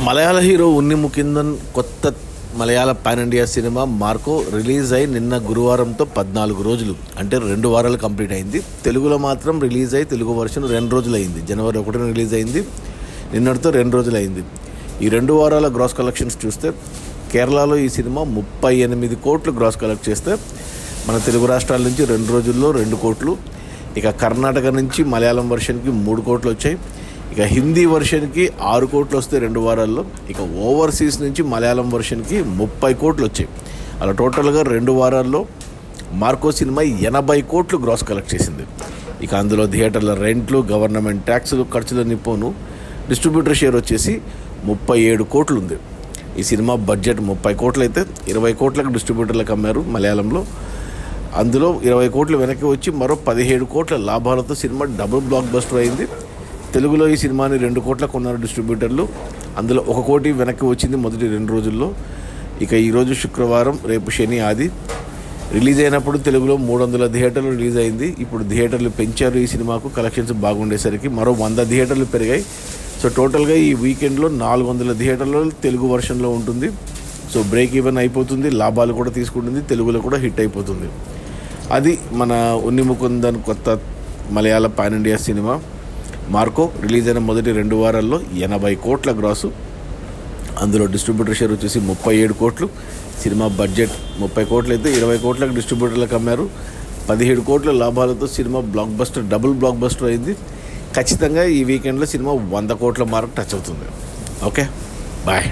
మలయాళ hero Unni Mukundan కొత్త Malayalam pan India సినిమా Marco release అయి నిన్న గురువారంతో 14 రోజులు అంటే 2 వారాలు కంప్లీట్ అయింది. తెలుగులో మాత్రం రిలీజ్ అయి తెలుగు వర్షన్ 2 రోజులు అయింది. జనవరి 1న రిలీజ్ అయింది, నిన్నటితో 2 రోజులు అయింది. ఈ 2 వారాల గ్రాస్ కలెక్షన్స్ చూస్తే కేరళలో ఈ సినిమా 38 కోట్లు గ్రాస్ కలెక్ట్ చేస్తే మన తెలుగు రాష్ట్రాల నుంచి 2 రోజుల్లో 2 కోట్లు, ఇక కర్ణాటక నుంచి మలయాళం వర్షన్కి 3 కోట్లు వచ్చాయి, ఇక హిందీ వర్షన్కి 6 కోట్లు వస్తే 2 వారాల్లో, ఇక ఓవర్సీస్ నుంచి మలయాళం వర్షన్కి 30 కోట్లు వచ్చాయి. అలా టోటల్గా 2 వారాల్లో మార్కో సినిమా 80 కోట్లు గ్రాస్ కలెక్ట్ చేసింది. ఇక అందులో థియేటర్ల రెంట్లు, గవర్నమెంట్ ట్యాక్సులు, ఖర్చులన్నీ పోను డిస్ట్రిబ్యూటర్ షేర్ వచ్చేసి 37 కోట్లు ఉంది. ఈ సినిమా బడ్జెట్ 30 కోట్లు అయితే 20 కోట్లకు డిస్ట్రిబ్యూటర్లకు అమ్మారు మలయాళంలో. అందులో 20 కోట్లు వెనక్కి వచ్చి మరో 17 కోట్ల లాభాలతో సినిమా డబుల్ బ్లాక్ బస్టర్ అయింది. తెలుగులో ఈ సినిమాని 2 కోట్లకు కొన్నారు డిస్ట్రిబ్యూటర్లు, అందులో 1 కోటి వెనక్కి వచ్చింది మొదటి 2 రోజుల్లో. ఇక ఈరోజు శుక్రవారం, రేపు శని, ఆది రిలీజ్ అయినప్పుడు తెలుగులో 300 థియేటర్లు రిలీజ్ అయింది. ఇప్పుడు థియేటర్లు పెంచారు. ఈ సినిమాకు కలెక్షన్స్ బాగుండేసరికి మరో 100 థియేటర్లు పెరిగాయి. సో టోటల్గా ఈ వీకెండ్లో 400 థియేటర్లో తెలుగు వర్షన్లో ఉంటుంది. సో బ్రేక్ ఈవెన్ అయిపోతుంది, లాభాలు కూడా తీసుకుంటుంది, తెలుగులో కూడా హిట్ అయిపోతుంది. అది మన ఉన్ని ముకుందన్ కొత్త మలయాళ పాన్ ఇండియా సినిమా మార్కో రిలీజ్ అయిన మొదటి 2 వారాల్లో 80 కోట్ల గ్రాసు, అందులో డిస్ట్రిబ్యూటర్ షేర్ వచ్చేసి 37 కోట్లు. సినిమా బడ్జెట్ 30 కోట్లు అయితే 20 కోట్లకు డిస్ట్రిబ్యూటర్లకు అమ్మారు. 17 కోట్ల లాభాలతో cinema blockbuster, double blockbuster అయింది. ఖచ్చితంగా ఈ వీకెండ్లో సినిమా 100 కోట్ల మార్క్ టచ్ అవుతుంది. Okay, bye.